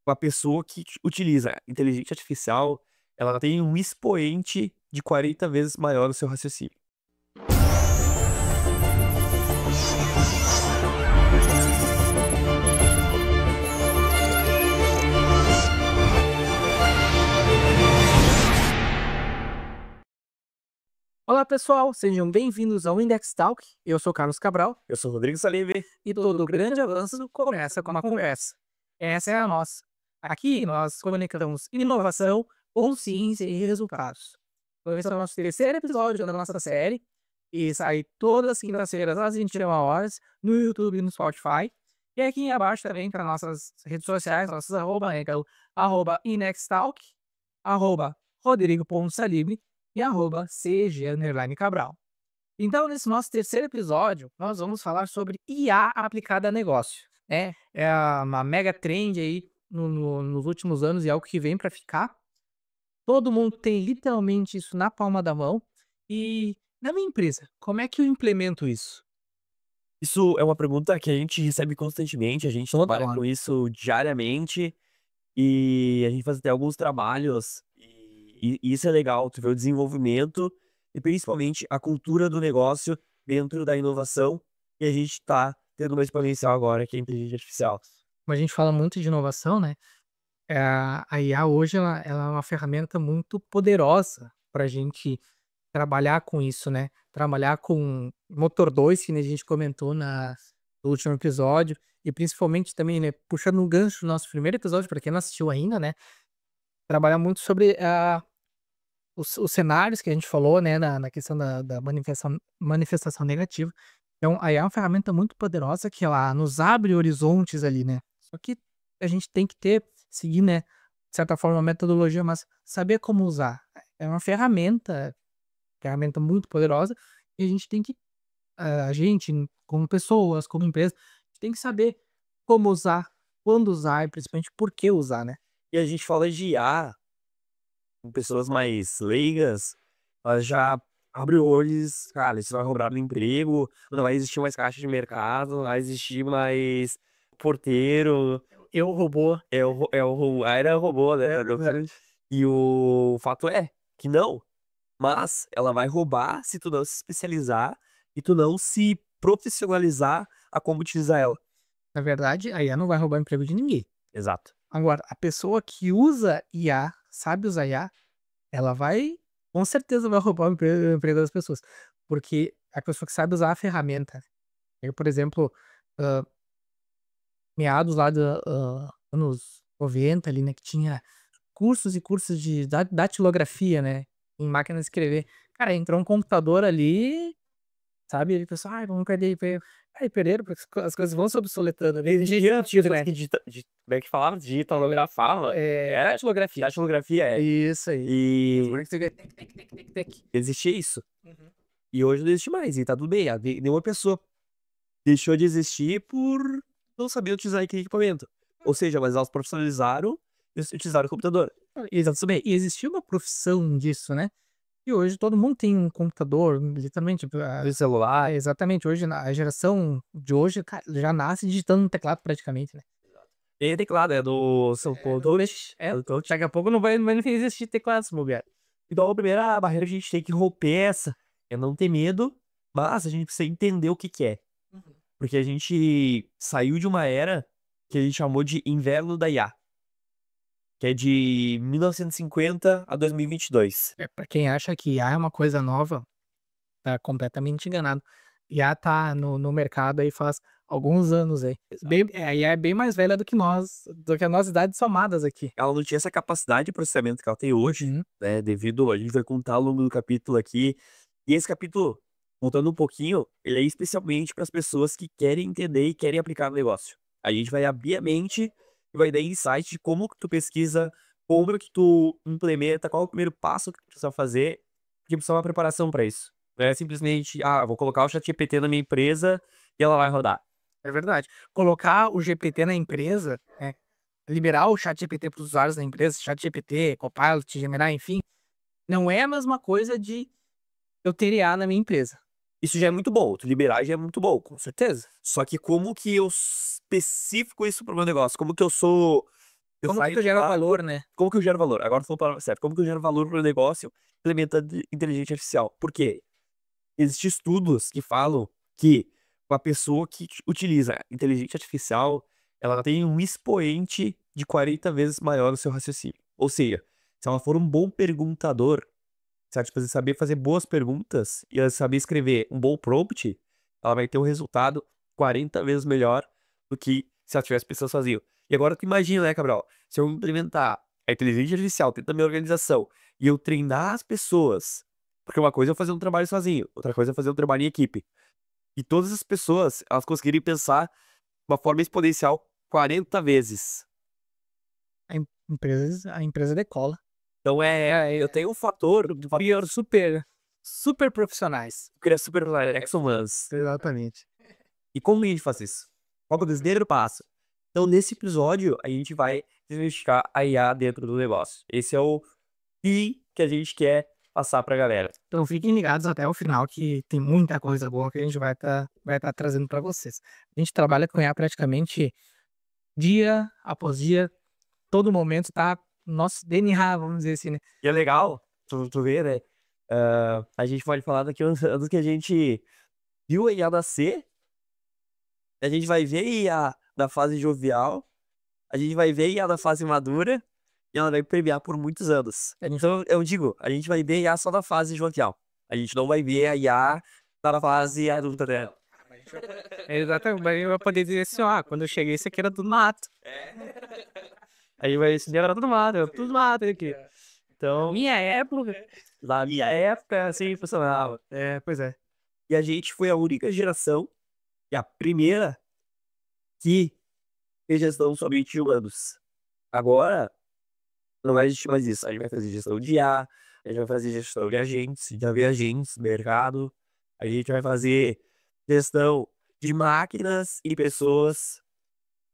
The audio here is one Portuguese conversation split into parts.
uma pessoa que utiliza inteligência artificial, ela tem um expoente de 40 vezes maior no seu raciocínio. Olá pessoal, sejam bem-vindos ao Index Talk. Eu sou Carlos Cabral Eu sou o Rodrigo Salive. e todo grande avanço começa com uma conversa. Essa é a nossa. Aqui nós conectamos inovação com ciência e resultados. Esse é o nosso terceiro episódio da nossa série e sai todas as quintas-feiras às 21 horas no YouTube e no Spotify. E aqui abaixo também para nossas redes sociais, nossas arroba, né, que é o @inextalk, @rodrigo.salibre e @cg_cabral. Então, nesse nosso terceiro episódio, nós vamos falar sobre IA aplicada a negócio, né? É uma mega trend aí nos últimos anos e algo que vem para ficar. Todo mundo tem literalmente isso na palma da mão. E na minha empresa, como é que eu implemento isso? Isso é uma pergunta que a gente recebe constantemente, a gente Toda trabalha hora. com isso diariamente e a gente faz até alguns trabalhos e isso é legal, tu vê o desenvolvimento e principalmente a cultura do negócio dentro da inovação e a gente tá tendo uma exponencial agora que é a inteligência artificial. Como a gente fala muito de inovação, né? A IA hoje ela é uma ferramenta muito poderosa para a gente trabalhar com isso, né, trabalhar com motor 2 que nem a gente comentou no último episódio, e principalmente também, né, puxando um gancho do nosso primeiro episódio, para quem não assistiu ainda, né, trabalhar muito sobre os cenários que a gente falou, né, na questão da manifestação negativa. Então, a IA é uma ferramenta muito poderosa que ela nos abre horizontes ali, né, só que a gente tem que seguir, né, de certa forma, a metodologia, mas saber como usar. É uma ferramenta muito poderosa, e a gente tem que a gente, como pessoas, como empresa, tem que saber como usar, quando usar e principalmente por que usar, né. E a gente fala de IA com pessoas mais leigas, elas já abre o olho e diz: "Cara, isso vai roubar meu emprego, não vai existir mais caixa de mercado, não vai existir mais porteiro, Eu, robô. a era robô, né". E o fato é que não, mas ela vai roubar se tu não se especializar e tu não se profissionalizar a como utilizar ela. Na verdade, a IA não vai roubar o emprego de ninguém. Exato. Agora, a pessoa que usa IA, sabe usar IA, ela vai com certeza vai roubar o emprego das pessoas, porque a pessoa que sabe usar a ferramenta, eu, por exemplo, hã, meados lá da anos 90 ali, né, que tinha cursos e cursos de datilografia, né, em máquina de escrever. Cara, entrou um computador ali, sabe, ele pensou: "Ai, vamos perder emprego". Aí perderam, porque as coisas vão se obsoletando, né, Tinha negócio que como é que falava? Digitalografava. é, Datilografia. Datilografia, é. isso aí. E Tec, tec, tec, tec, tec. existia isso. Uhum. E hoje não existe mais, e tá tudo bem. Nenhuma pessoa deixou de existir por não saber utilizar aquele equipamento. Ou seja, mas elas profissionalizaram e utilizaram o computador. Exato, bem, e existia uma profissão disso, né, e hoje todo mundo tem um computador, literalmente, No celular. exatamente, hoje a geração de hoje, cara, já nasce digitando no teclado praticamente, né. E teclado, é do seu controle. Daqui a pouco não vai nem existir teclado se bobear. Então a primeira barreira que a gente tem que romper é essa, é não ter medo, mas a gente precisa entender o que que é. Uhum. Porque a gente saiu de uma era que a gente chamou de inverno da IA, que é de 1950 a 2022. Pra quem acha que IA é uma coisa nova, tá completamente enganado. IA tá no mercado aí faz alguns anos aí. A IA é bem mais velha do que a nossa idade somadas aqui. Ela não tinha essa capacidade de processamento que ela tem hoje, Uhum. né, devido a gente vai contar ao longo do capítulo aqui. E esse capítulo, contando um pouquinho, ele é especialmente para as pessoas que querem entender e querem aplicar no negócio. A gente vai abrir a mente e vai dar insight de como que tu pesquisa, como que tu implementa, qual é o primeiro passo que tu precisa fazer, porque precisa de uma preparação para isso. Não é simplesmente: "Ah, vou colocar o ChatGPT na minha empresa e ela vai rodar". É verdade. Colocar o GPT na empresa, né, liberar o ChatGPT para os usuários da empresa, ChatGPT, Copilot, Gemini, enfim, não é a mesma coisa de eu ter IA na minha empresa. Isso já é muito bom, tu liberar já é muito bom. Com certeza. Só que como que eu especifico isso para o meu negócio? Como que eu sou Eu Como que saio tu do gera lado, valor, né? como que eu gero valor? Agora falou a palavra certa. Como que eu gero valor para o negócio implementando inteligência artificial? Por quê? Existem estudos que falam que uma pessoa que utiliza inteligência artificial, ela tem um expoente de 40 vezes maior no seu raciocínio. Ou seja, se ela for um bom perguntador, se ela tipo, saber fazer boas perguntas e ela saber escrever um bom prompt, ela vai ter um resultado 40 vezes melhor do que se ela tivesse pessoas sozinha. E agora tu imagina, né, Cabral? Se eu implementar a inteligência artificial dentro da minha organização e eu treinar as pessoas, porque uma coisa é eu fazer um trabalho sozinho, outra coisa é fazer um trabalho em equipe. E todas as pessoas, elas conseguirem pensar de uma forma exponencial 40 vezes. A empresa decola. Então eu tenho um fator de Pior, super profissionais. criar super excellence. Exatamente. E como a gente faz isso? Qual que é o primeiro passo? Então, nesse episódio, a gente vai desmistificar a IA dentro do negócio. Esse é o fim que a gente quer passar pra galera. Então fiquem ligados até o final que tem muita coisa boa que a gente vai tá trazendo para vocês. A gente trabalha com IA praticamente dia após dia, todo momento tá no nosso DNA, vamos dizer assim, né? E é legal, tu vê, né? A gente pode falar daqui a uns anos que a gente viu a IA nascer, a gente vai ver a IA da fase jovial, a gente vai ver a IA da fase madura, e ela vai premiar por muitos anos. Então, eu digo, a gente vai ver a IA só da fase jovial. A gente não vai ver a IA da fase adulta dela. Exatamente, mas eu vou poder dizer assim, ó, quando eu cheguei isso aqui era tudo mato. A gente vai se era tudo mato aqui. Então, Minha época. na minha época, assim, funcionava. Pois é. E a gente foi a única geração, e a primeira, que fez gestão somente de humanos. Agora, não vai existir mais isso. A gente vai fazer gestão de IA, a gente vai fazer gestão de agentes, de agentes, mercado. A gente vai fazer gestão de máquinas e pessoas.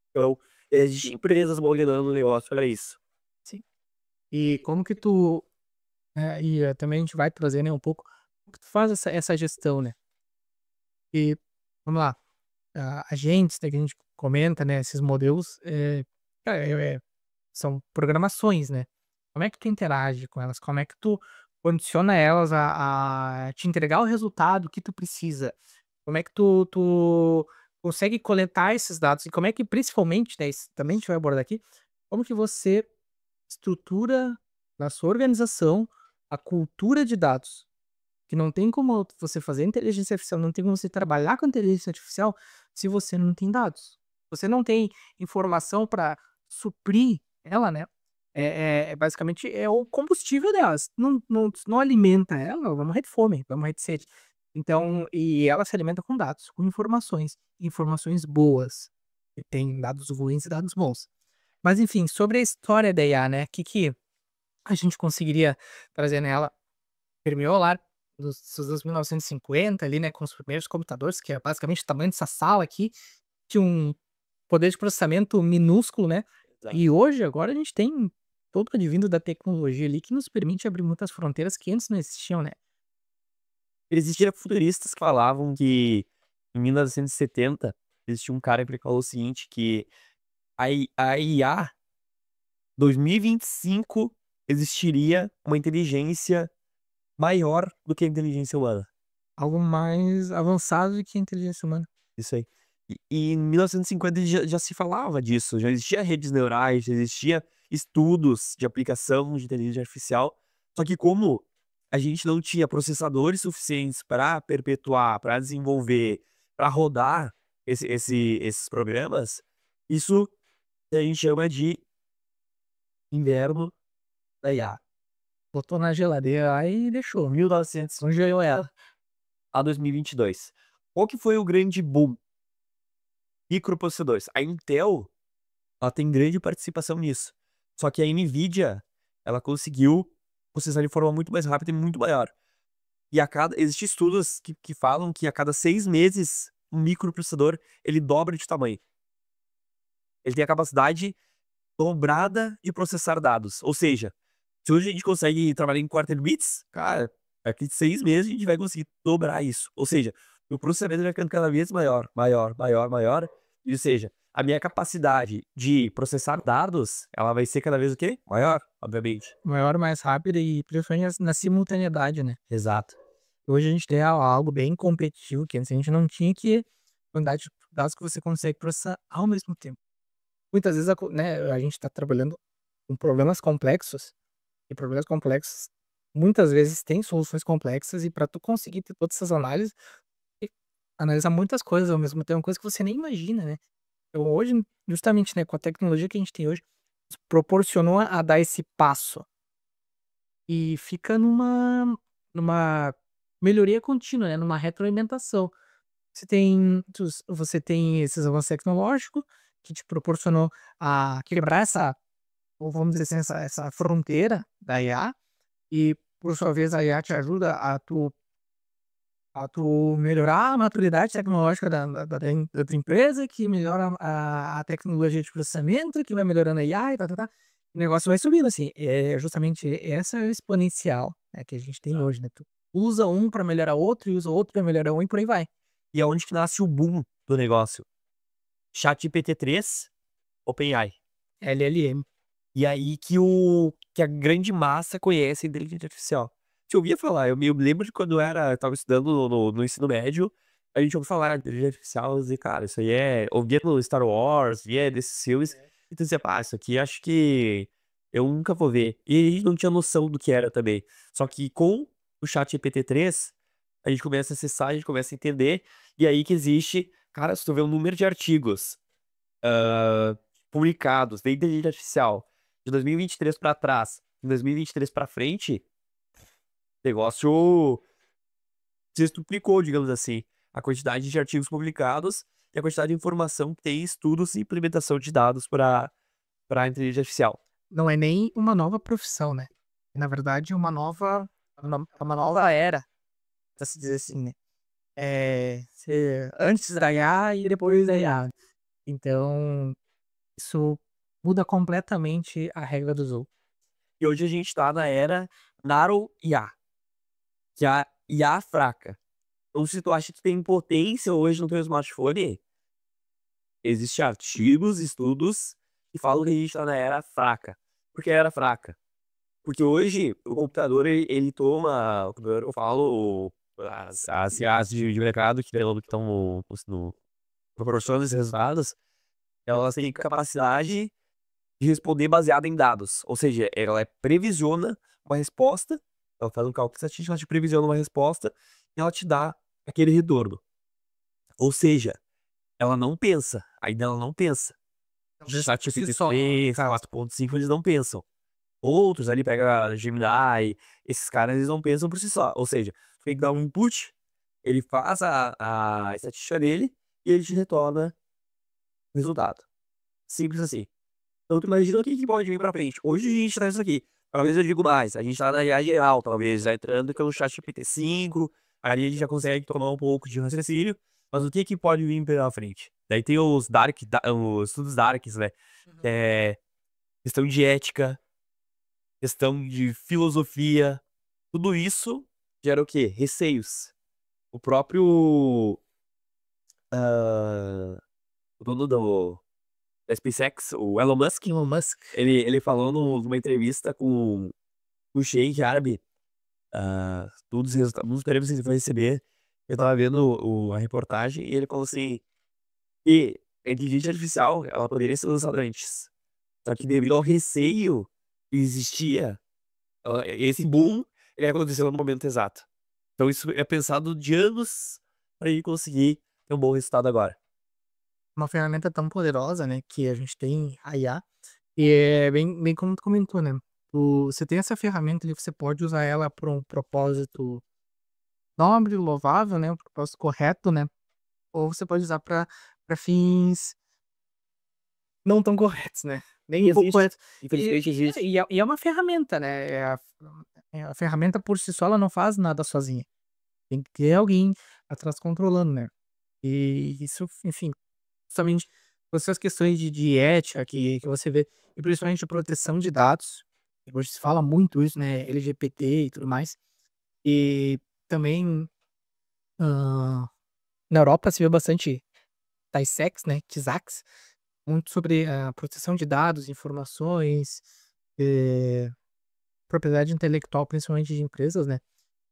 Então, existem empresas modelando o negócio para isso. Sim. E como que tu. Também a gente vai trazer, né, um pouco. Como que tu faz essa gestão, né? E, vamos lá, agentes, né, que a gente comenta, né, esses modelos, cara, são programações, né? Como é que tu interage com elas? Como é que tu condiciona elas a te entregar o resultado que tu precisa? Como é que tu consegue coletar esses dados? E como é que, principalmente, né, isso também a gente vai abordar aqui, como que você estrutura na sua organização a cultura de dados? Que não tem como você fazer inteligência artificial, não tem como você trabalhar com inteligência artificial se você não tem dados. Você não tem informação para suprir ela, né? Basicamente é o combustível delas. Não alimenta ela, vamos morrer de fome, vamos morrer de sede. Então, e ela se alimenta com dados, com informações boas. E tem dados ruins e dados bons. Mas enfim, sobre a história da IA, né? Que a gente conseguiria trazer nela? Permeou lá dos anos 1950 ali, né, com os primeiros computadores, que é basicamente o tamanho dessa sala aqui, tinha um poder de processamento minúsculo, né, Exato. e hoje, agora a gente tem todo o advindo da tecnologia ali que nos permite abrir muitas fronteiras que antes não existiam, né. Existiam futuristas que falavam que em 1970 existia um cara que falou o seguinte, que a IA 2025 existiria uma inteligência maior do que a inteligência humana. Algo mais avançado do que a inteligência humana. Isso aí. E em 1950 já se falava disso, já existia redes neurais, já existia estudos de aplicação de inteligência artificial. Só que como a gente não tinha processadores suficientes para perpetuar, para desenvolver, para rodar esses programas, isso a gente chama de inverno da IA. Botou na geladeira lá e deixou, 1900 congelou ela. a 2022. Qual que foi o grande boom? Microprocessadores. A Intel, ela tem grande participação nisso. Só que a Nvidia, ela conseguiu processar de forma muito mais rápida e muito maior. E existem estudos que falam que a cada 6 meses, um microprocessador, ele dobra de tamanho. Ele tem a capacidade dobrada de processar dados. Ou seja, se hoje a gente consegue trabalhar em quarter bits, cara, daqui de 6 meses a gente vai conseguir dobrar isso. Ou seja, o processamento vai ficando cada vez maior, maior, maior, maior. Ou seja, a minha capacidade de processar dados, ela vai ser cada vez o quê? Maior, obviamente. Maior, mais rápida e principalmente na simultaneidade, né. Exato. Hoje a gente tem algo bem competitivo que antes a gente não tinha, que quantidade de dados que você consegue processar ao mesmo tempo. Muitas vezes né, a gente está trabalhando com problemas complexos, e problemas complexos muitas vezes têm soluções complexas, e para tu conseguir ter todas essas análises, e analisar muitas coisas ao mesmo tempo, coisa que você nem imagina, né. Então hoje, justamente, né, com a tecnologia que a gente tem hoje, proporcionou a dar esse passo. E fica numa melhoria contínua, né, numa retroalimentação. Você tem esses avanços tecnológicos que te proporcionou a quebrar essa, ou vamos dizer assim, essa fronteira da IA, e por sua vez a IA te ajuda a tu melhorar a maturidade tecnológica da tua empresa, que melhora a tecnologia de processamento, que vai melhorando a IA e tá. O negócio vai subindo, assim, é justamente essa exponencial, né, que a gente tem hoje, né, tu usa um para melhorar outro, e usa outro para melhorar um, e por aí vai. E é onde que nasce o boom do negócio. ChatGPT-3, OpenAI. LLM. E aí que a grande massa conhece a inteligência artificial. Você ouvia falar, eu me lembro de quando eu estava estudando no ensino médio, a gente ouviu falar de inteligência artificial e, cara, isso aí ouvia no Star Wars, via desses filmes, e tu dizia: "Pá, isso aqui acho que eu nunca vou ver". E a gente não tinha noção do que era também. Só que com o ChatGPT-3, a gente começa a acessar, a gente começa a entender, e aí que existe, cara, se tu vê o número de artigos, hã, publicados da inteligência artificial de 2023 pra trás, em 2023 pra frente, o negócio sextuplicou, digamos assim, a quantidade de artigos publicados e a quantidade de informação que tem em estudos e implementação de dados para inteligência artificial. Não é nem uma nova profissão, né, na verdade uma nova era, pra se dizer assim, né. Ser antes da IA e depois da IA. Então, isso muda completamente a regra do jogo. E hoje a gente tá na era Narrow IA, que é a IA fraca. Então se tu acha que tem potência hoje no teu smartphone, existem artigos, estudos que falam que a gente tá na era fraca. Por que era fraca? Porque hoje o computador ele toma, o computador, eu falo, as IAs de mercado que estão no proporcionando esses resultados, elas têm capacidade de responder baseada em dados. Ou seja, ela previsiona uma resposta, ela faz um cálculo estatístico, ela te previsiona uma resposta e ela te dá aquele retorno. Ou seja, ela não pensa, ainda ela não pensa. Talvez por si só. ChatGPT 4.5 eles não pensam. Outros ali, pega Gemini, esses caras eles não pensam por si só. Ou seja, tem que dar um input, ele faz a estatística dele e ele te retorna o resultado. Simples assim. Então tu imagina o que que pode vir pra frente. Hoje a gente tá nisso aqui. Talvez eu digo mais, a gente tá na IA geral, talvez, já entrando pelo ChatGPT 5, ali a gente já consegue tomar um pouco de raciocínio, mas o que que pode vir pela frente? Daí tem os estudos darks, né, Uhum. eh, questão de ética, questão de filosofia, tudo isso gera o quê? Receios. O próprio, hã, o dono da SpaceX, o Elon Musk, Elon Musk. ele falou numa entrevista com o Sheik árabe, todos os resultados, um dos prêmios que ele vai receber, eu estava vendo a reportagem e ele falou assim, que a inteligência artificial, ela poderia ser lançada antes, só que devido ao receio que existia, esse boom, ele aconteceu no momento exato. Então isso é pensado de anos para ele conseguir ter um bom resultado agora. Uma ferramenta tão poderosa, né, que a gente tem a IA, e é bem como tu comentou, né, você tem essa ferramenta ali, você pode usar ela para um propósito nobre, louvável, né, um propósito correto, né, ou você pode usar para fins não tão corretos, né, nem um pouco Existe, corretos. E infelizmente existe. e é uma ferramenta, né, a ferramenta por si só ela não faz nada sozinha, tem que ter alguém atrás controlando, né. E isso, enfim, justamente com essas questões de ética que você vê, e principalmente de proteção de dados, hoje se fala muito isso, né, LGBT e tudo mais, e também, hã, na Europa se vê bastante TAISEX, né, TISAX, muito sobre a proteção de dados, informações, eh, propriedade intelectual, principalmente de empresas, né.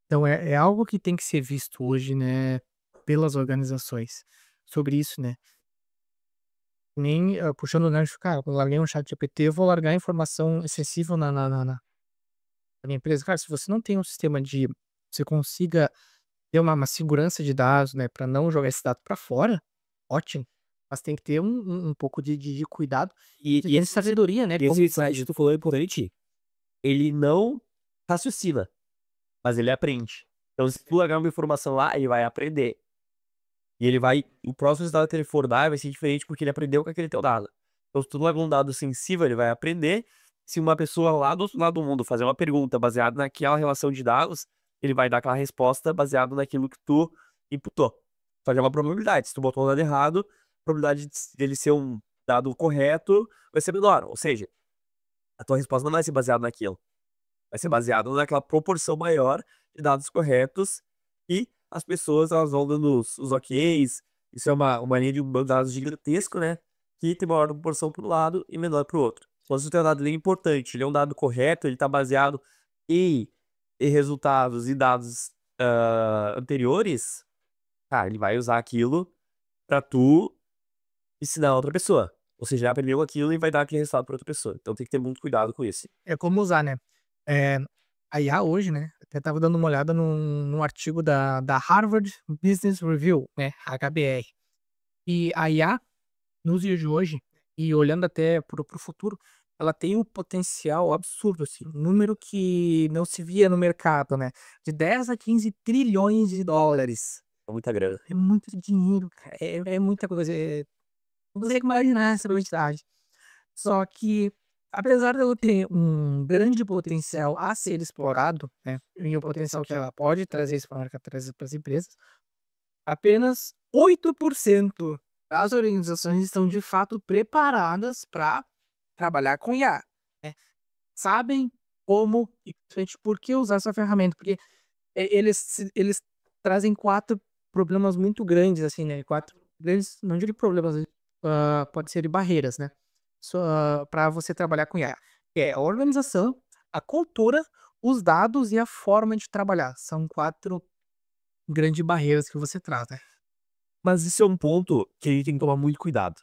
Então é algo que tem que ser visto hoje, né, pelas organizações, sobre isso, né. Nem, puxando o gancho, cara, eu larguei um ChatGPT, eu vou largar informação sensível na minha empresa. Cara, se você não tem um sistema de você consiga ter uma segurança de dados, né, para não jogar esse dado para fora, ótimo, mas tem que ter um pouco de cuidado e esse sabedoria, né, e esse insight que tu falou é importante, ele não raciocina, mas ele aprende. Então se tu largar uma informação lá, ele vai aprender. E ele vai o próximo resultado que ele for dar vai ser diferente, porque ele aprendeu com aquele teu dado. Então se tu larga um dado sensível, ele vai aprender. Se uma pessoa lá do outro lado do mundo fazer uma pergunta baseada naquela relação de dados, ele vai dar aquela resposta baseado naquilo que tu imputou. Só que é uma probabilidade. Se tu botou o dado errado, a probabilidade dele ser um dado correto vai ser menor. Ou seja, a tua resposta não vai ser baseada naquilo. Vai ser baseado naquela proporção maior de dados corretos e as pessoas elas vão dando os ok's. Isso é uma linha de um banco de dados gigantesco, né? Que tem maior proporção para um lado e menor para o outro. Então, se o teu dado ele é importante, ele é um dado correto, ele está baseado em, em resultados e dados anteriores, cara, ele vai usar aquilo para tu ensinar a outra pessoa. Ou seja, já aprendeu aquilo e vai dar aquele resultado para outra pessoa. Então tem que ter muito cuidado com isso. é como usar, né. Eh, a IA hoje, né, até estava dando uma olhada num artigo da Harvard Business Review, né, HBR. E a IA, nos dias de hoje, e olhando até para o futuro, ela tem um potencial absurdo, assim, um número que não se via no mercado, né, de 10 a 15 trilhões de dólares. É muita grana. É muito dinheiro, cara, é muita coisa, não consegue imaginar essa quantidade. Só que, apesar dela ter um grande potencial a ser explorado, né, e o potencial que ela pode trazer isso para as empresas, apenas 8% das organizações estão de fato preparadas para trabalhar com IA, né. Sabem como e principalmente por que usar essa ferramenta, porque eles trazem 4 problemas muito grandes, assim, né, 4 grandes, não digo problemas, pode ser de barreiras, né, para você trabalhar com IA, que é a organização, a cultura, os dados e a forma de trabalhar. São 4 grandes barreiras que você traz, né. Mas isso é um ponto que a gente tem que tomar muito cuidado.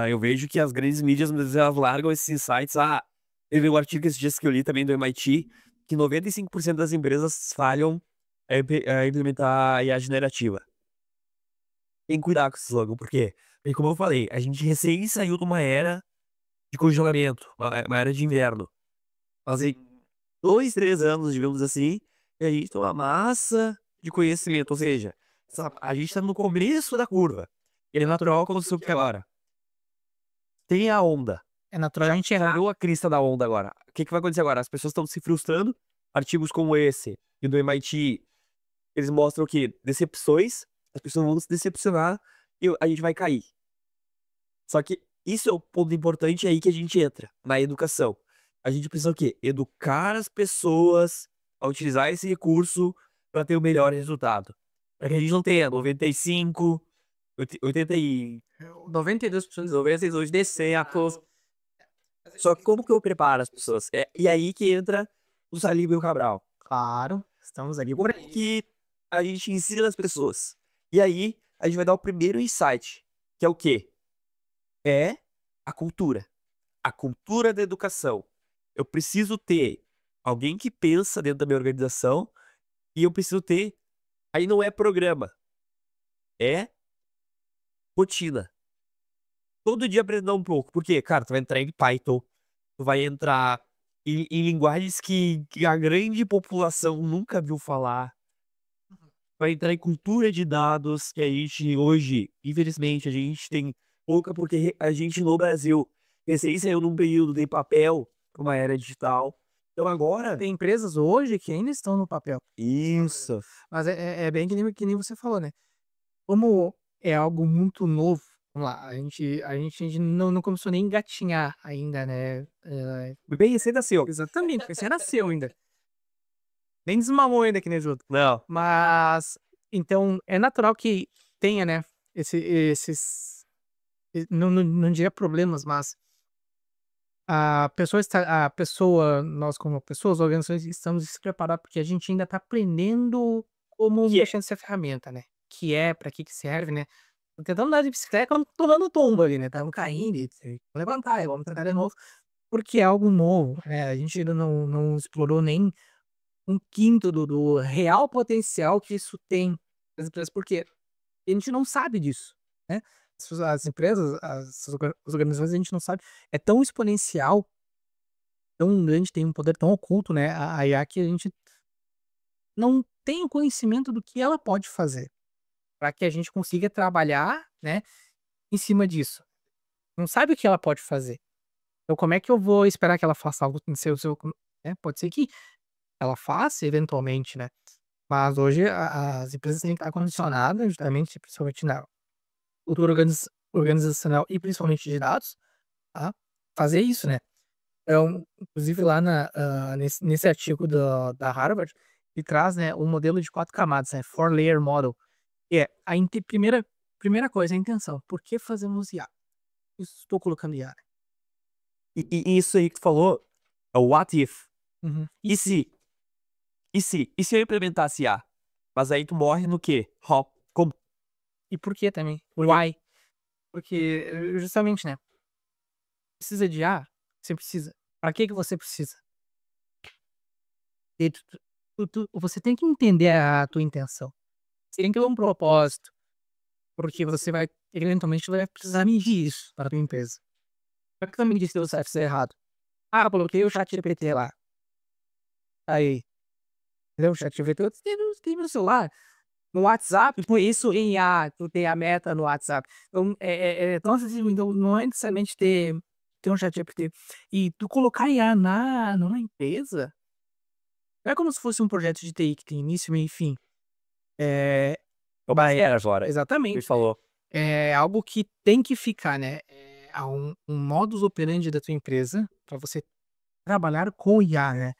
Eu vejo que as grandes mídias, muitas vezes, elas largam esses insights. Teve um artigo esses dias que eu li também do MIT, que 95% das empresas falham a implementar a IA generativa. Tem que cuidar com esse slogan, por quê? Porque, como eu falei, a gente recém saiu de uma era de congelamento, uma era de inverno. Fazem 2, 3 anos, digamos assim, e a gente tem uma massa de conhecimento, ou seja, a gente está no começo da curva. Ele é natural como se fosse agora. Tem a onda. É natural a gente errar. Chegou a crista da onda agora. O que que vai acontecer agora? As pessoas estão se frustrando. Artigos como esse e do MIT, eles mostram que decepções, as pessoas vão se decepcionar e a gente vai cair. Só que isso é o ponto importante aí que a gente entra, na educação. A gente precisa o quê? Educar as pessoas a utilizar esse recurso para ter o melhor resultado. Para que a gente não tenha 95, 80 e 92% 92 descertos. Só que como que eu preparo as pessoas? E aí que entra o Salib e o Cabral. claro, estamos aqui Como por é que a gente ensina as pessoas? E aí a gente vai dar o primeiro insight, que é o quê? É a cultura. A cultura da educação. Eu preciso ter alguém que pensa dentro da minha organização e eu preciso ter. Aí não é programa, é rotina. Todo dia aprender um pouco. Porque, cara, tu vai entrar em Python, tu vai entrar em linguagens que a grande população nunca viu falar. Vai entrar em cultura de dados, que a gente hoje, infelizmente, a gente tem pouca, porque a gente no Brasil recém saiu num período de papel para uma era digital. Então agora. tem empresas hoje que ainda estão no papel, Isso. mas é bem que nem você falou, né, como é algo muito novo, vamos lá, a gente não começou nem a engatinhar ainda, né, Bem recém nasceu. exatamente, porque você nasceu ainda, nem desmamou ainda que nem os outros. Não. Mas, então, é natural que tenha, né, esses não diria problemas, mas nós como pessoas, organizações, estamos despreparados, porque a gente ainda está aprendendo como Que é. mexer nessa ferramenta, né, que é, para que serve, né. Tô tentando andar de bicicleta, estamos tomando tombo ali, né, estamos caindo e levantar, vamos tentar de novo, porque é algo novo, a gente ainda não explorou nem um quinto do real potencial que isso tem nas empresas, porque a gente não sabe disso, né. As empresas, as organizações, a gente não sabe, é tão exponencial, tão grande, tem um poder tão oculto, né, a IA, que a gente não tem o conhecimento do que ela pode fazer, para que a gente consiga trabalhar, né, em cima disso. Não sabe o que ela pode fazer. Então como é que eu vou esperar que ela faça algo no seu pode ser que ela faça eventualmente, né, mas hoje as empresas têm que estar condicionadas justamente, principalmente na cultura organizacional e principalmente de dados, a fazer isso, né. Inclusive lá nesse artigo da Harvard, ele traz, né, um modelo de 4 camadas, né, four layer model, que é a primeira coisa, a intenção. Por que fazemos IA? Estou colocando IA. E isso aí que tu falou é o what if. Uhum. E se? E se eu implementasse IA? Mas aí tu morre no quê? How? Como? E por que também? Por quê? Why? Porque, justamente, né, precisa de IA? Você precisa. Pra que você precisa? E você tem que entender a tua intenção. Você tem que ter um propósito, porque você vai eventualmente vai precisar medir isso para a tua empresa. Pra que tu vai medir se deu certo ou se deu errado? Ah, coloquei o ChatGPT lá. Aí, entendeu? O ChatGPT tem no celular. No WhatsApp, com isso em IA, tu tem a meta no WhatsApp. Então, tão acessível, então não é necessariamente ter um ChatGPT. E tu colocar IA numa empresa, não é como se fosse um projeto de TI que tem início, meio e fim. É, Uma era agora. Me exatamente. falou. É algo que tem que ficar, né, há um modus operandi da tua empresa para você trabalhar com IA, né.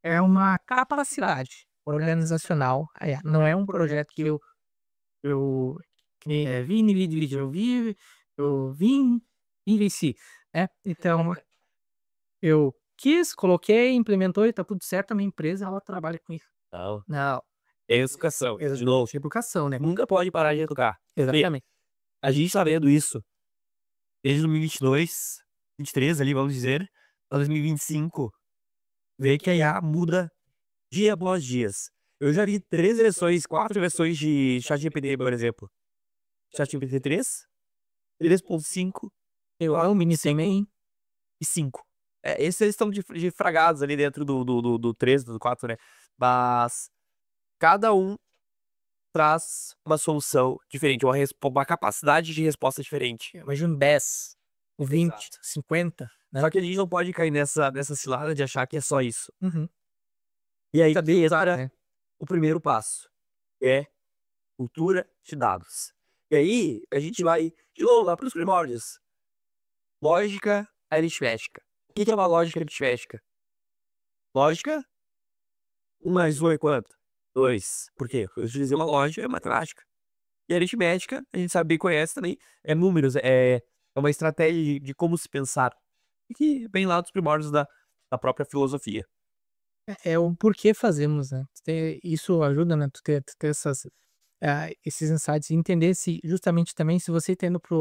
É uma capacidade organizacional, não é um projeto que eu que nem, vi no vídeo, eu vim e venci, né. Então, eu quis, coloquei, implementou e tá tudo certo, a minha empresa ela trabalha com isso. Não. Não, Educação. De novo. educação, né. Nunca pode parar de educar. Vê, Exatamente. a gente tá vendo isso desde 2022, 23 ali, vamos dizer, pra 2025. Vê que a IA muda dia após dias. Eu já vi 3 versões, 4 versões de ChatGPT, por exemplo. ChatGPT 3, 3.5 Eu amo mini também. e 5. Esses eles estão de fragados ali dentro do 3, do 4, né. Mas cada um traz uma solução diferente, uma capacidade de resposta diferente. Imagina um 10, um 20, Exato. 50, né. Só que a gente não pode cair nessa cilada de achar que é só isso. Uhum. E aí Saber para né. o primeiro passo, que é cultura de dados. E aí a gente vai de novo lá para os primórdios. Lógica aritmética. O que é uma lógica aritmética? Lógica, 1 mais 1 é quanto? 2. Por quê? Eu utilizei uma lógica, é matemática. E aritmética, a gente sabe bem, conhece também, é números, é uma estratégia de como se pensar. E que vem lá dos primórdios da própria filosofia. É o porquê fazemos, né. Isso ajuda, né, tu ter esses insights e entender se justamente também se você tá indo para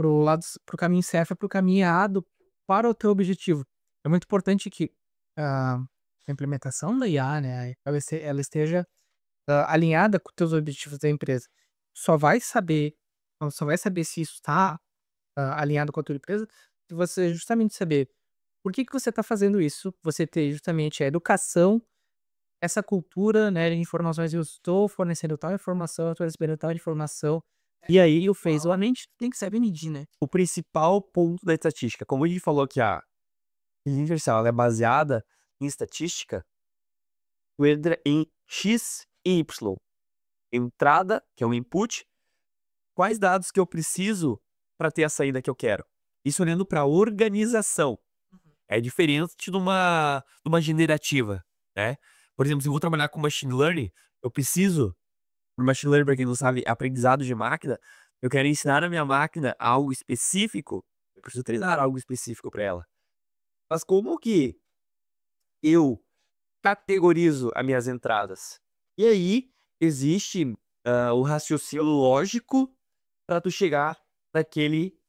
o caminho certo, é para o caminho errado para o teu objetivo. É muito importante que, a implementação da IA, né, ela esteja, alinhada com os teus objetivos da empresa. Só vai saber se isso está, alinhado com a tua empresa, se você justamente saber por que que você está fazendo isso, você ter justamente a educação, essa cultura, né, de informações, eu estou fornecendo tal informação, eu estou recebendo tal informação, e aí o mente tem que saber medir, né. O principal ponto da estatística, como a gente falou que a inteligência artificial ela é baseada em estatística, tu entra em X e Y. Entrada, que é o input, quais dados que eu preciso para ter a saída que eu quero. Isso olhando para a organização. É diferente de uma generativa, né. Por exemplo, se eu vou trabalhar com machine learning, eu preciso, machine learning, para quem não sabe, é aprendizado de máquina, Eu quero ensinar a minha máquina algo específico, eu preciso treinar algo específico para ela. Mas como que eu categorizo as minhas entradas? E aí existe o raciocínio lógico para tu chegar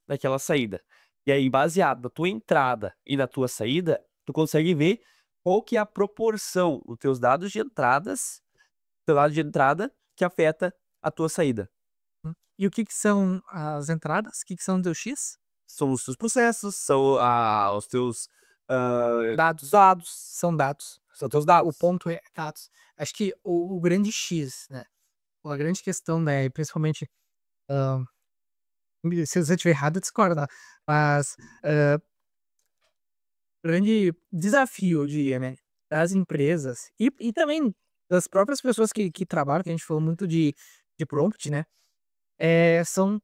naquela saída. E aí, baseado na tua entrada e na tua saída, tu consegue ver qual que é a proporção dos teus dados de entradas, teu dado de entrada, que afeta a tua saída. E o que que são as entradas? O que que são os teus X? São os teus processos, são os teus Dados. São dados. são teus O dados. ponto é dados. Acho que o grande X, né? A grande questão, né? E principalmente, ah, se você estiver errado, discorda. Mas o grande desafio, eu diria, né? Das empresas e também das próprias pessoas que trabalham, que a gente falou muito de prompt, né? São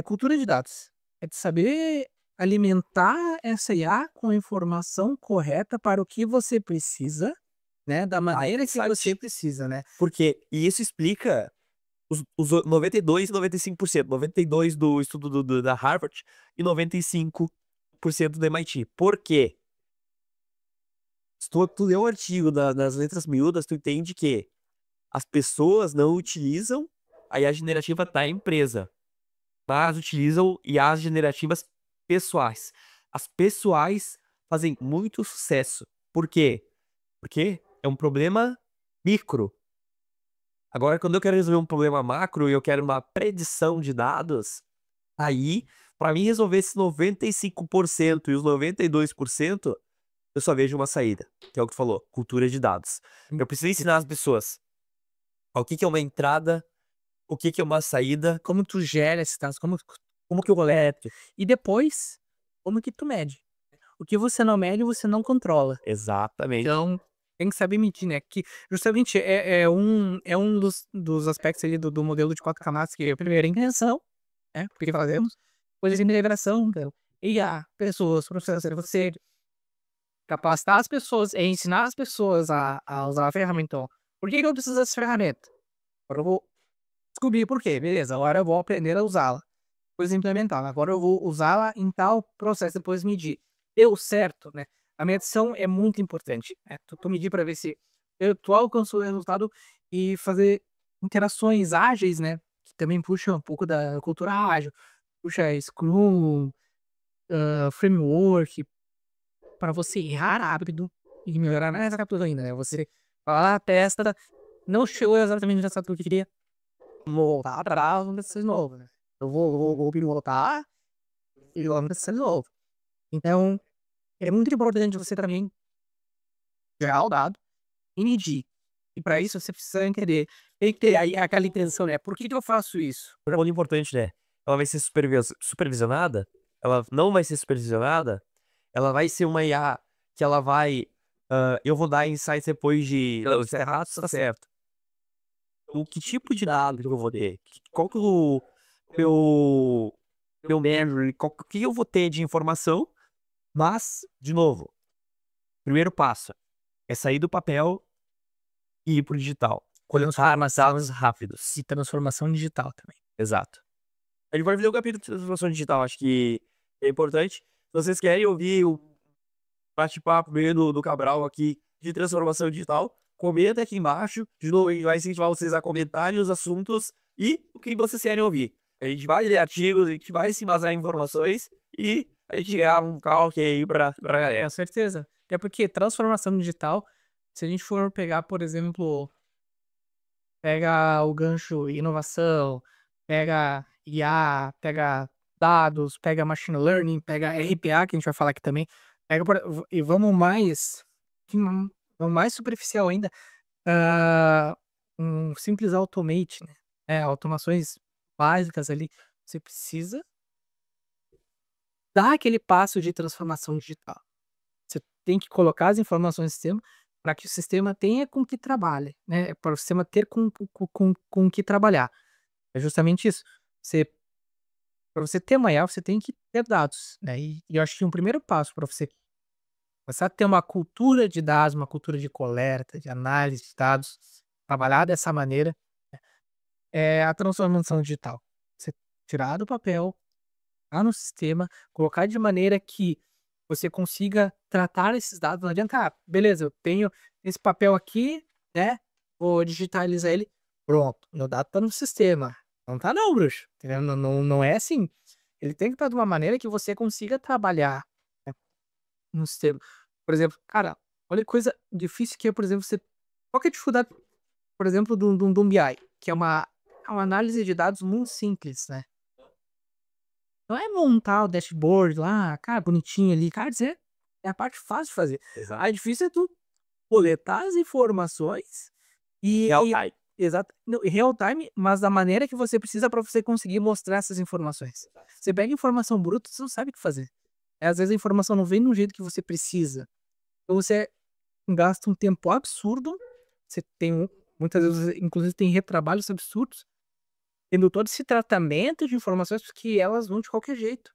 cultura de dados. É de saber alimentar essa IA com a informação correta para o que você precisa, né? Da maneira que você precisa, né? Porque e isso explica os 92 e 95%. 92 do estudo da Harvard e 95% do MIT. Por quê? Se tu lê o artigo das letras miúdas, tu entende que as pessoas não utilizam a IA generativa da empresa, mas utilizam IAs generativas pessoais. As pessoais fazem muito sucesso. Por quê? Porque é um problema micro. Agora, quando eu quero resolver um problema macro e eu quero uma predição de dados, aí, para mim resolver esses 95% e os 92%, eu só vejo uma saída, que é o que tu falou, cultura de dados. Eu preciso ensinar as pessoas o que que é uma entrada, o que que é uma saída, Como tu gera esses dados, como que eu coleto. E depois, como que tu mede. O que você não mede, você não controla. exatamente, Então, tem que saber medir, né? Que justamente é um dos aspectos ali do modelo de 4 camadas, que é a primeira intenção, né? Porque fazemos, depois a integração, então, IA, pessoas, processos, você capacitar as pessoas, ensinar as pessoas a usar a ferramenta. Então, por que que eu preciso dessa ferramenta? Agora eu vou descobrir por quê, beleza, agora eu vou aprender a usá-la, depois implementá-la, agora eu vou usá-la em tal processo, depois medir. Deu certo, né? A medição é muito importante, né? Tu medir para ver se tu alcançou o resultado e fazer interações ágeis, né? Que também puxa um pouco da cultura ágil, puxa Scrum, framework, para você errar rápido e melhorar mais rápido ainda, né? Você vai lá, testa, não chegou exatamente no resultado que eu queria, voltar atrás, vamos testar de novo, né? Eu vou pilotar e vamos testar de novo. Então, é muito importante você também gerar o dado e medir. E para isso você precisa entender, tem que ter aí aquela intenção, né? Por que que eu faço isso? outra coisa importante, né? Ela vai ser supervisionada, ela não vai ser supervisionada, ela vai ser uma IA que ela vai, eu vou dar insights depois de, não, isso é errado, isso tá certo. O que tipo de dado que eu vou ter? Qual que é o meu memory, o que eu vou ter de informação? Mas, de novo, primeiro passo é sair do papel e ir pro digital. Coletar dados rápidos. E transformação digital também. Exato. A gente vai ver o capítulo de transformação digital, acho que é importante. Se vocês querem ouvir o bate-papo meio do Cabral aqui de transformação digital, comenta aqui embaixo. De novo, a gente vai incentivar vocês a comentarem os assuntos e o que vocês querem ouvir. A gente vai ler artigos, a gente vai se embasar em informações e a gente grava um calque aí pra galera. Com certeza. Até porque transformação digital, se a gente for pegar, por exemplo, pega o gancho inovação, pega IA, pega dados, pega machine learning, pega RPA, que a gente vai falar aqui também, pega e vamos mais superficial ainda, um simples automate, né? Automações básicas ali. Você precisa dar aquele passo de transformação digital. Você tem que colocar as informações no sistema para que o sistema tenha com que trabalhe, né? Para o sistema ter com que trabalhar. É justamente isso. Para você ter uma IA, você tem que ter dados, né? E eu acho que um primeiro passo para você começar a ter uma cultura de dados, uma cultura de coleta, de análise de dados, trabalhar dessa maneira, é a transformação digital. Você tirar do papel, no sistema, colocar de maneira que você consiga tratar esses dados. Não adianta, beleza, eu tenho esse papel aqui, né? Vou digitalizar ele. Pronto, meu dado tá no sistema. Não tá não, bruxo. Entendeu? Não é assim. Ele tem que estar de uma maneira que você consiga trabalhar, né, no sistema. Por exemplo, cara, olha que coisa difícil que é, por exemplo, você. Qual que é a dificuldade, por exemplo, do BI, que é uma análise de dados muito simples, né? Não é montar o dashboard lá, cara, bonitinho ali. Cara, isso é a parte fácil de fazer. Exato. A difícil é tu coletar as informações Real e time. exato, não, em real time, mas da maneira que você precisa para você conseguir mostrar essas informações. Você pega informação bruta, você não sabe o que fazer. Às vezes a informação não vem do jeito que você precisa. Então você gasta um tempo absurdo, você tem muitas vezes, inclusive, tem retrabalhos absurdos, tendo todo esse tratamento de informações, porque elas vão de qualquer jeito.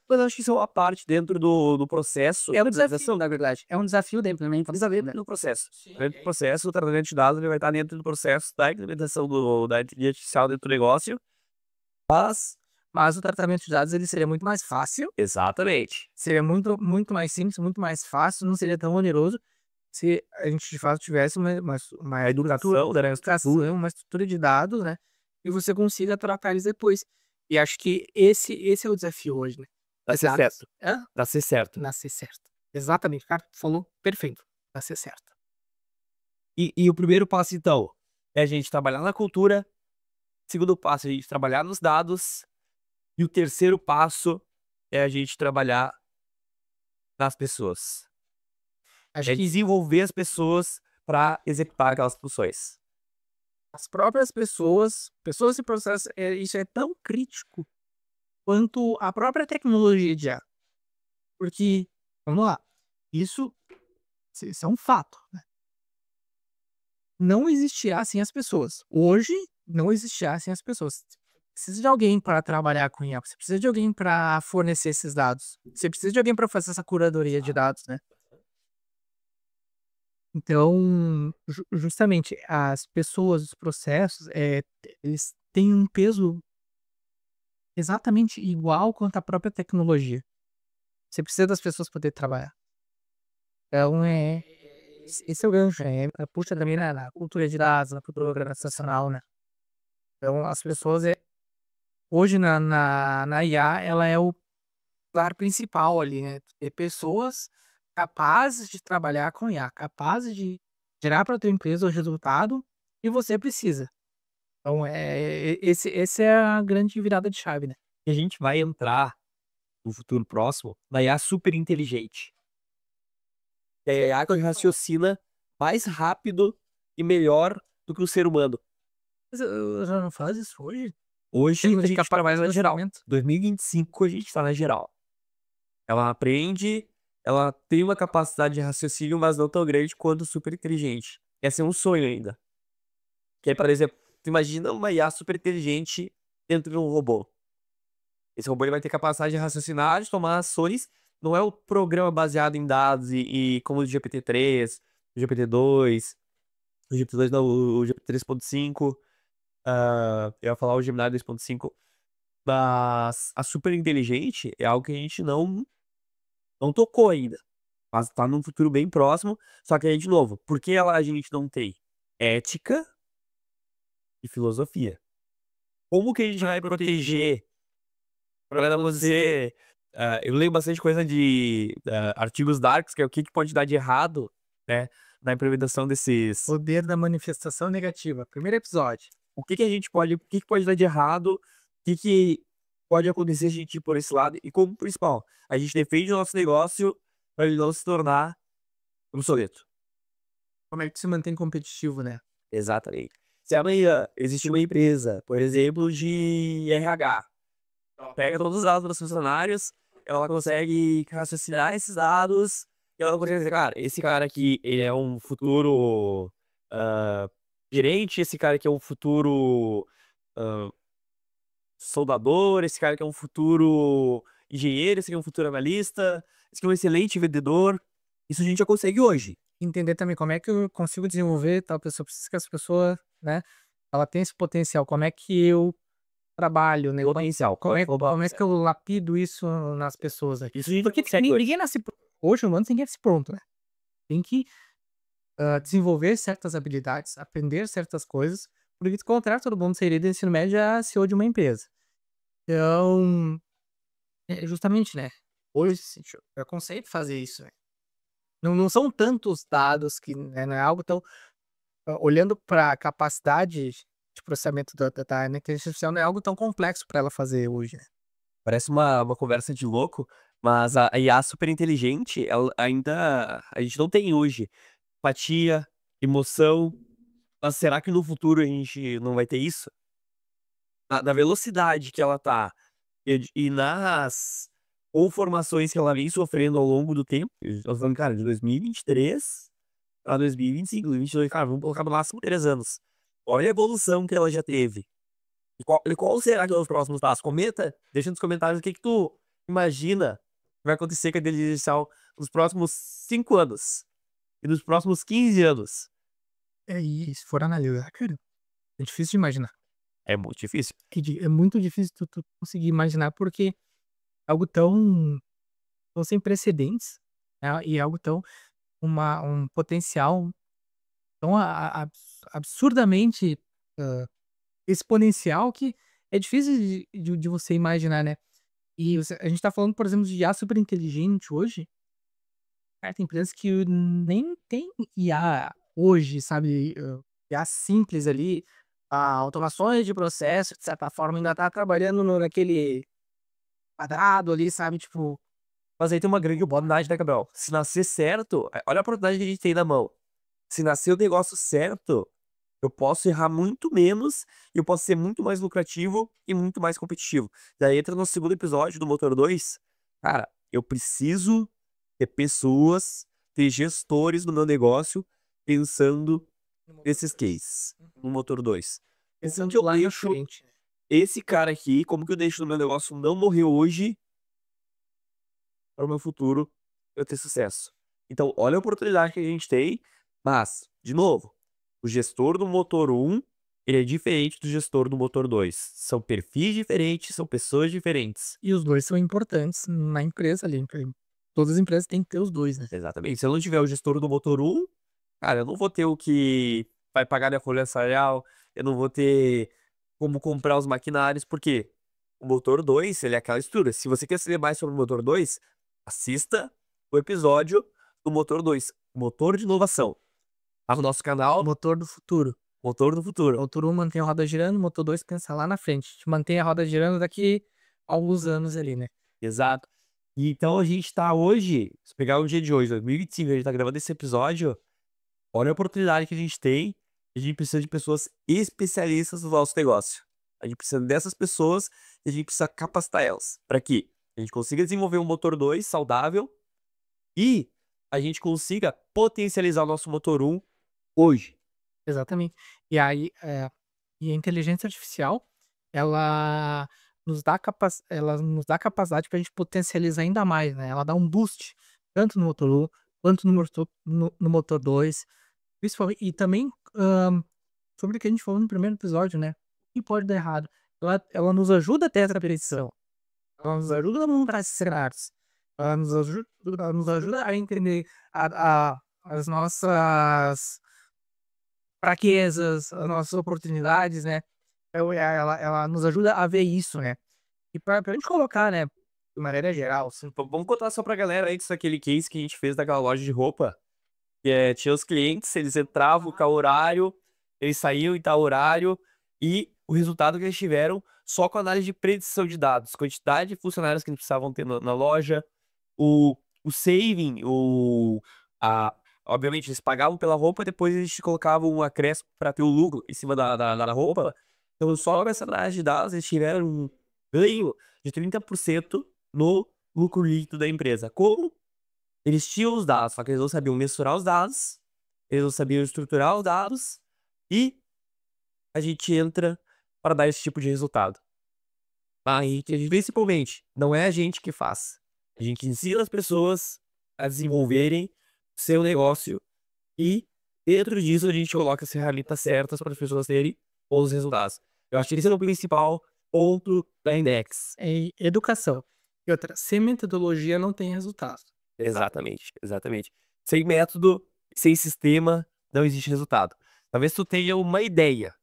Mas eu acho que isso é uma parte dentro do processo É um da desafio, implementação. na verdade. É um desafio da implementação, Dentro né? do processo. Sim. Dentro do processo, o tratamento de dados ele vai estar dentro do processo da implementação da inteligência artificial dentro do negócio. Mas o tratamento de dados ele seria muito mais fácil, Exatamente. seria muito mais simples, muito mais fácil, não seria tão oneroso se a gente de fato tivesse uma Educação, né? uma estrutura de dados, né? E você consiga tratar eles depois. E acho que esse é o desafio hoje, né? Dá ser Dados. certo. Hã? Dá ser certo. Nascer certo. Exatamente, cara, tu falou perfeito. Nascer certo. E o primeiro passo, então, é a gente trabalhar na cultura. Segundo passo, é a gente trabalhar nos dados. E o terceiro passo é a gente trabalhar nas pessoas. Acho É que desenvolver as pessoas para executar aquelas funções. as próprias pessoas e processos, isso é tão crítico quanto a própria tecnologia de IA. Porque, vamos lá, isso, isso é um fato, né? Não existirá sem as pessoas. Hoje, não existirá sem as pessoas. Você precisa de alguém para trabalhar com IA, você precisa de alguém para fornecer esses dados. Você precisa de alguém para fazer essa curadoria de dados, né? Então, justamente, as pessoas, os processos, eles têm um peso exatamente igual quanto a própria tecnologia. Você precisa das pessoas para poder trabalhar. Então, esse é o gancho, puxa também na cultura de dados, na cultura organizacional, né? Então, as pessoas, hoje na IA, ela é o pilar principal ali, né? Ter pessoas capazes de trabalhar com IA, capazes de gerar para a tua empresa o resultado que você precisa. Então, esse é a grande virada de chave, né? E a gente vai entrar no futuro próximo na IA super inteligente. É a IA que raciocina mais rápido e melhor do que o ser humano. Mas eu já não faz isso hoje? Hoje Tem a que gente ficar está mais na geral. processamento. 2025 a gente está na geral. Ela aprende, ela tem uma capacidade de raciocínio, mas não tão grande quanto super inteligente. Esse é um sonho ainda. Que é, por exemplo, tu imagina uma IA super inteligente dentro de um robô. Esse robô ele vai ter capacidade de raciocinar, de tomar ações. Não é o programa baseado em dados como o GPT-3, o GPT-2, o GPT-2 não, o GPT-3.5, eu ia falar o Gemini 2.5, mas a super inteligente é algo que a gente não tocou ainda, mas tá num futuro bem próximo, só que aí, de novo, por que a gente não tem ética e filosofia? Como que a gente vai proteger para você. Eu leio bastante coisa de artigos darks, que é o que pode dar de errado, né, na implementação desses. Poder da manifestação negativa. Primeiro episódio. O que pode dar de errado, o que pode acontecer se a gente ir por esse lado, e como principal, a gente defende o nosso negócio para ele não se tornar obsoleto. Como é que se mantém competitivo, né? Exatamente. Se amanhã existe uma empresa, por exemplo, de RH, ela pega todos os dados dos funcionários, ela consegue raciocinar esses dados, e ela consegue dizer, cara, esse cara aqui, ele é um futuro gerente, esse cara aqui é um futuro ah, soldador, esse cara aqui é um futuro engenheiro, esse aqui é um futuro analista, esse aqui é um excelente vendedor. Isso a gente já consegue hoje. Entender também como é que eu consigo desenvolver tal pessoa. Preciso que essa pessoa, né? Ela tem esse potencial. Como é que eu trabalho, né? Potencial. Como é que eu lapido isso nas pessoas aqui? Isso a gente Porque consegue hoje. ninguém nasce hoje, humano, ninguém nasce pronto, né? Tem que desenvolver certas habilidades, aprender certas coisas, porque do contrário, todo mundo seria do ensino médio a CEO de uma empresa. Então, justamente, né? Hoje, assim, eu aconselho fazer isso, né? Não são tantos dados que, né, não é algo tão. Olhando para a capacidade de processamento da inteligência artificial, não é algo tão complexo para ela fazer hoje, né? Parece uma conversa de louco, mas a IA super inteligente, ela ainda a gente não tem hoje empatia, emoção, mas será que no futuro a gente não vai ter isso? Na velocidade que ela tá e nas conformações que ela vem sofrendo ao longo do tempo, eu tô falando, cara, de 2023 pra 2025, 2022, cara, vamos colocar no máximo 3 anos. Olha a evolução que ela já teve. E qual será que são os próximos passos? Comenta, deixa nos comentários o que que tu imagina que vai acontecer com a inteligência artificial nos próximos 5 anos e nos próximos 15 anos. E se for analisar, cara, é difícil de imaginar. É muito difícil. É muito difícil tu conseguir imaginar, porque é algo tão sem precedentes, né? E é algo tão um potencial tão absurdamente exponencial que é difícil de você imaginar, né? E a gente tá falando, por exemplo, de IA super inteligente hoje. Cara, tem empresas que nem tem IA hoje, sabe? IA simples ali, automações de processo, de certa forma, ainda tá trabalhando naquele quadrado ali, sabe? Tipo, Mas aí tem uma grande oportunidade, né, Gabriel? Se nascer certo, olha a oportunidade que a gente tem na mão. Se nascer o negócio certo, eu posso errar muito menos e eu posso ser muito mais lucrativo e muito mais competitivo. Daí entra no segundo episódio do Motor 2. Cara, eu preciso ter pessoas, ter gestores no meu negócio pensando no motor nesses 2. cases no Motor 2. Como que Pensando eu lá na deixo frente, né? esse cara aqui, como que eu deixo no meu negócio não morrer hoje para o meu futuro eu ter sucesso? Então, olha a oportunidade que a gente tem, mas, de novo, o gestor do motor 1, ele é diferente do gestor do motor 2. São perfis diferentes, são pessoas diferentes. E os 2 são importantes na empresa ali, todas as empresas têm que ter os 2, né. Exatamente. Se eu não tiver o gestor do motor 1, cara, eu não vou ter o que vai pagar minha folha salarial, eu não vou ter como comprar os maquinários, porque o motor 2, ele é aquela estrutura. Se você quer saber mais sobre o motor 2, assista o episódio do motor 2, motor de inovação. Tá no nosso canal, Motor do futuro. motor do futuro. Motor 1 mantém a roda girando, motor 2 pensa lá na frente, mantém a roda girando daqui a alguns anos ali, né. Exato. E então a gente tá hoje, se pegar o dia de hoje, 2025, a gente tá gravando esse episódio, olha a oportunidade que a gente tem, a gente precisa de pessoas especialistas no nosso negócio. A gente precisa dessas pessoas e a gente precisa capacitar elas. Para que a gente consiga desenvolver um motor 2 saudável e a gente consiga potencializar o nosso motor 1 hoje. Exatamente. E aí, e a inteligência artificial, ela ela nos dá capacidade para a gente potencializar ainda mais, né, ela dá um boost, tanto no motor 1, quanto no motor 2, principalmente e também, sobre o que a gente falou no primeiro episódio, né, o que pode dar errado. Ela nos ajuda a ter essa prevenção, ela nos ajuda a montar esses cenários, ela nos ajuda a entender as nossas fraquezas, as nossas oportunidades, né. Ela nos ajuda a ver isso, né. E pra gente colocar, né, de maneira geral, assim. Vamos contar só pra galera antes daquele case que a gente fez daquela loja de roupa. Que tinha os clientes, eles entravam com tal horário, eles saíam em tal horário, e o resultado que eles tiveram só com análise de predição de dados, quantidade de funcionários que eles precisavam ter na loja, o saving, obviamente eles pagavam pela roupa, depois eles colocavam um acréscimo para ter o lucro em cima da roupa. Então só com essa análise de dados eles tiveram um ganho de 30% no lucro líquido da empresa. Como? Eles tinham os dados, só que eles não sabiam mensurar os dados, eles não sabiam estruturar os dados, e a gente entra para dar esse tipo de resultado. Aí, principalmente, não é a gente que faz. A gente ensina as pessoas a desenvolverem o seu negócio e, dentro disso, a gente coloca as ferramentas certas para as pessoas terem bons resultados. Eu acho que esse é o principal ponto da Index. É educação. E outra, sem metodologia não tem resultado. Exatamente, exatamente. Sem método, sem sistema, não existe resultado. Talvez tu tenha uma ideia,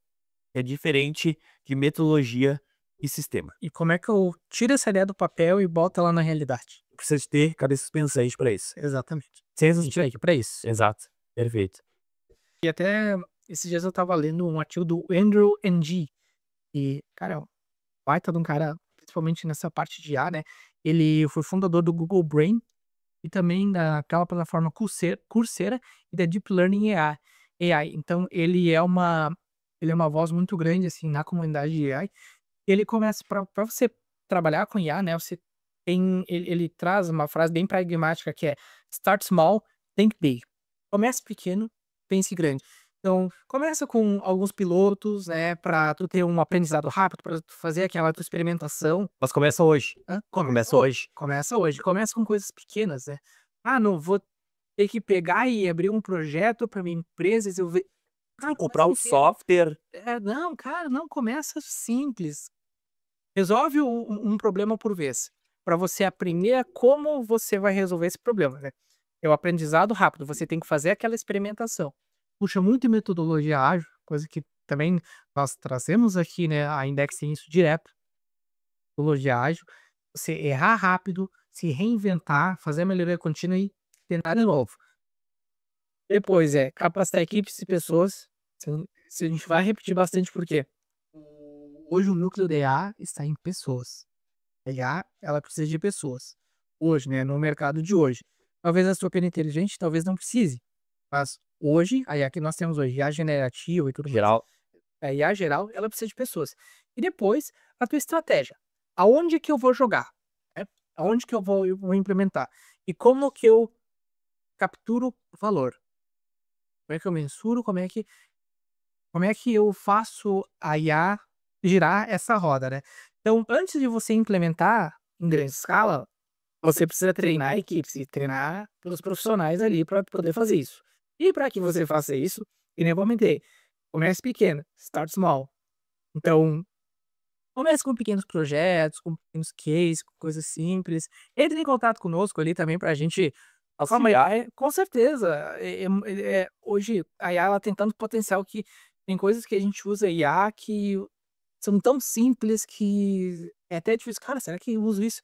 que é diferente de metodologia e sistema. E como é que eu tiro essa ideia do papel e boto ela na realidade? Precisa de ter cabeças pensantes para isso. Exatamente. A Ciências gente veio aqui pra isso. Exato, perfeito. E até esses dias eu tava lendo um artigo do Andrew Ng. E, cara, é um baita de um cara, principalmente nessa parte de IA, né? Ele foi fundador do Google Brain e também daquela plataforma Coursera e da Deep Learning AI. Então, ele é uma voz muito grande, assim, na comunidade de AI. E ele começa, para você trabalhar com IA, né? Ele traz uma frase bem pragmática que é Start small, think big. Comece pequeno, pense grande. Então, começa com alguns pilotos, né, para tu ter um aprendizado rápido, para tu fazer aquela tua experimentação. Mas começa hoje. Hã? Começa hoje. Começa hoje, começa com coisas pequenas, né. "Ah, não, vou ter que pegar e abrir um projeto para minha empresa, desenvolver". Cara, Comprar começa um pequeno. software. Não, cara, não, começa simples. Resolve um problema por vez, para você aprender como você vai resolver esse problema, né. É o aprendizado rápido, você tem que fazer aquela experimentação. Puxa muito em metodologia ágil, coisa que também nós trazemos aqui, né, a Index tem isso direto, metodologia ágil, você errar rápido, se reinventar, fazer a melhoria contínua e tentar de novo. Depois capacitar equipes e pessoas, se a gente vai repetir bastante porque hoje o núcleo da IA está em pessoas. A IA, ela precisa de pessoas. Hoje, né, no mercado de hoje. Talvez a super inteligente, talvez não precise. Mas hoje, a IA que nós temos hoje, IA generativa e tudo mais, Geral. a IA geral, ela precisa de pessoas. E depois, a tua estratégia. Aonde que eu vou jogar? Né? Aonde que eu vou implementar? E como que eu capturo valor? Como é que eu mensuro? Como é que eu faço a IA girar essa roda, né? Então, antes de você implementar em grande escala, você precisa treinar equipes e treinar os profissionais ali para poder fazer isso. E para que você faça isso, que nem eu comentei, comece pequeno, start small. Então, comece com pequenos projetos, com pequenos cases, com coisas simples. Entre em contato conosco ali também para a gente auxiliar. Com certeza. Hoje a IA ela tem tanto potencial que tem coisas que a gente usa IA que são tão simples que é até difícil. Cara, será que eu uso isso?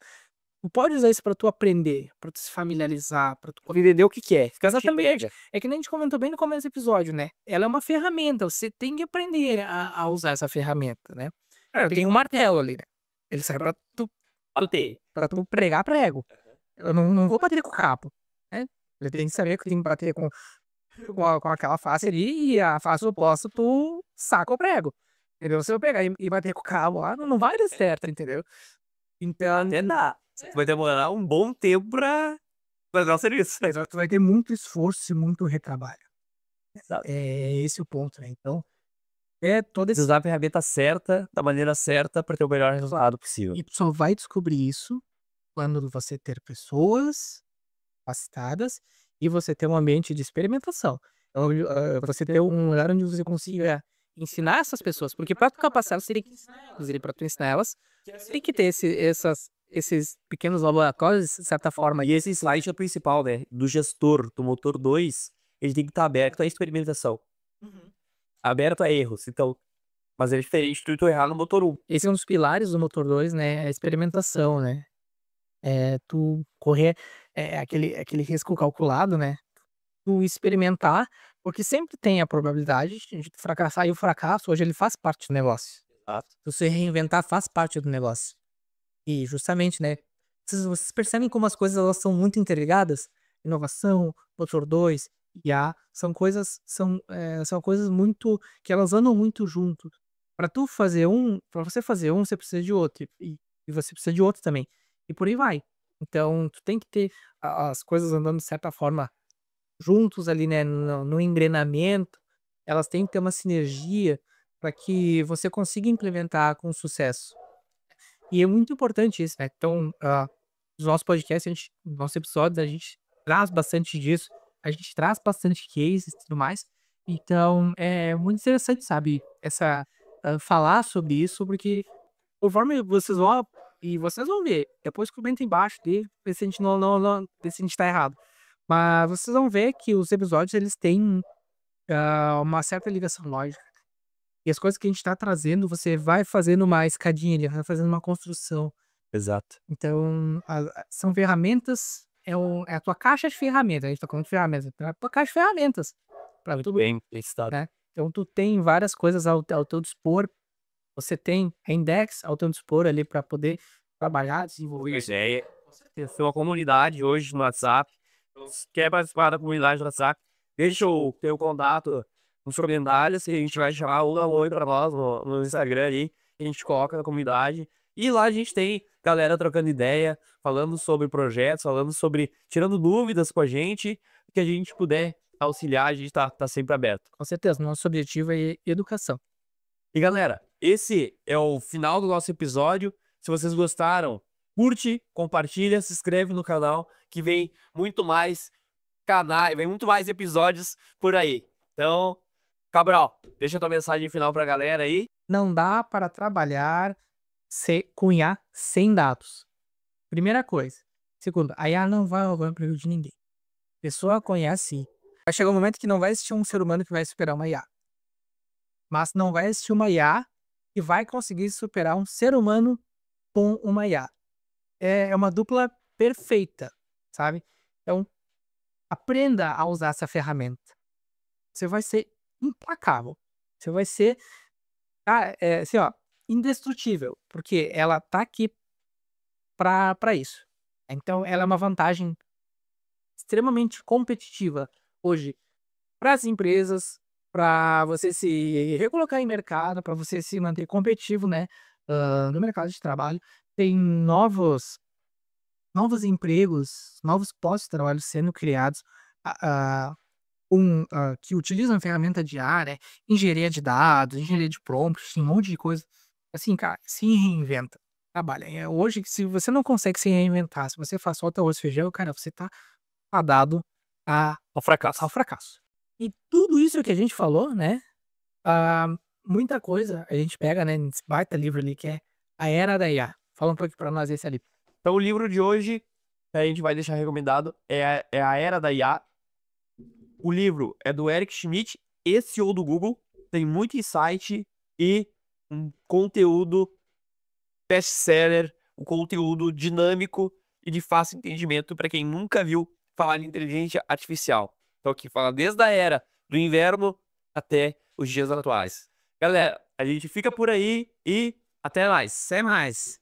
Tu pode usar isso pra tu aprender, pra tu se familiarizar, pra tu Entender o que que é. exatamente. É que nem a gente comentou bem no começo do episódio, né, ela é uma ferramenta, você tem que aprender a usar essa ferramenta, né. Tem um martelo ali, né, ele serve Bater. pra tu pregar prego. Eu não vou bater com o cabo, né. Ele tem que saber que tem que bater com aquela face ali e a face oposta tu saca o prego, entendeu. Se eu pegar e bater com o cabo lá, não vai dar certo, entendeu. Então Até dá. Vai demorar um bom tempo pra fazer o serviço. tu vai ter muito esforço e muito retrabalho. Exato. É esse o ponto, né, então, é todo esse Usar a ferramenta certa, da maneira certa, para ter o melhor resultado possível. e tu só vai descobrir isso quando você ter pessoas capacitadas e você ter um ambiente de experimentação. Então, você ter um lugar onde você consiga ensinar essas pessoas, porque para tu capacitar, você tem que ensinar elas, e para tu ensinar elas, você tem que ter esses pequenos laboratórios, de certa forma. E esse slide é o principal, né? Do gestor, do motor 2, ele tem que estar aberto à experimentação. Uhum. Aberto a erros. Então, mas é diferente de tu errar no motor 1. Esse é um dos pilares do motor 2, né, a experimentação, né. Tu correr, aquele risco calculado, né, tu experimentar, porque sempre tem a probabilidade de tu fracassar, e o fracasso hoje ele faz parte do negócio. Exato. Você reinventar faz parte do negócio. E justamente, né, vocês percebem como as coisas elas são muito interligadas? Inovação, motor 2, IA, são coisas muito que elas andam muito junto. Para você fazer um, você precisa de outro, e você precisa de outro também, e por aí vai. Então tu tem que ter a as coisas andando de certa forma juntos ali, né, no engrenamento, elas têm que ter uma sinergia para que você consiga implementar com sucesso. E é muito importante isso, né. Então, nos nossos podcasts, nos nossos episódios, a gente traz bastante disso, a gente traz bastante cases e tudo mais. Então, é muito interessante, sabe, falar sobre isso, porque Conforme vocês vão ver, depois comenta embaixo de ver se a gente não ver se a gente tá errado. Mas vocês vão ver que os episódios eles têm, uma certa ligação lógica. E as coisas que a gente tá trazendo, você vai fazendo uma escadinha ali, vai fazendo uma construção. Exato. Então, são ferramentas, é a tua caixa de ferramentas, a gente tá falando de ferramentas, então é a tua caixa de ferramentas pra Muito tu, bem listado. né. Então tu tem várias coisas ao teu dispor, você tem Index ao teu dispor ali pra poder trabalhar, desenvolver Pois isso. é, com certeza. Tem uma comunidade hoje no WhatsApp. Então, se quer participar da comunidade do WhatsApp, deixa o teu contato nos comentários e a gente vai chamar um a oi pra nós no Instagram ali. A gente coloca na comunidade. E lá a gente tem galera trocando ideia, falando sobre projetos, falando sobre, tirando dúvidas com a gente, que a gente puder auxiliar, a gente tá sempre aberto. Com certeza, nosso objetivo é educação. E galera, esse é o final do nosso episódio. Se vocês gostaram, curte, compartilha, se inscreve no canal, que vem muito mais canais, vem muito mais episódios por aí. Então, Cabral, deixa tua mensagem final pra galera aí. Não dá para trabalhar com IA sem dados. Primeira coisa. Segunda, a IA não vai roubar o emprego de ninguém. Pessoa com IA sim. Vai chegar um momento que não vai existir um ser humano que vai superar uma IA. Mas não vai existir uma IA que vai conseguir superar um ser humano com uma IA. É uma dupla perfeita, sabe? Então, aprenda a usar essa ferramenta. Você vai ser implacável. Você vai ser, assim, ó, indestrutível, porque ela tá aqui para isso. Então, ela é uma vantagem extremamente competitiva hoje para as empresas, para você se recolocar em mercado, para você se manter competitivo, né, no mercado de trabalho. Tem novos empregos, novos postos de trabalho sendo criados, a que utilizam a ferramenta de IA, né, engenharia de dados, engenharia de prompts, um monte de coisa. Assim, cara, se reinventa, trabalha. Hoje, se você não consegue se reinventar, se você faz só arroz e feijão, cara, você tá fadado Ao fracasso. ao fracasso. E tudo isso que a gente falou, né, ah, muita coisa a gente pega, né, nesse baita livro ali que é A Era da IA. Fala um pouco pra nós esse ali. Então, o livro de hoje, a gente vai deixar recomendado, é a Era da IA. O livro é do Eric Schmidt, CEO do Google. Tem muito insight e um conteúdo best-seller, um conteúdo dinâmico e de fácil entendimento para quem nunca viu falar de inteligência artificial. Então, aqui fala desde a era do inverno até os dias atuais. Galera, a gente fica por aí e até mais. Até mais.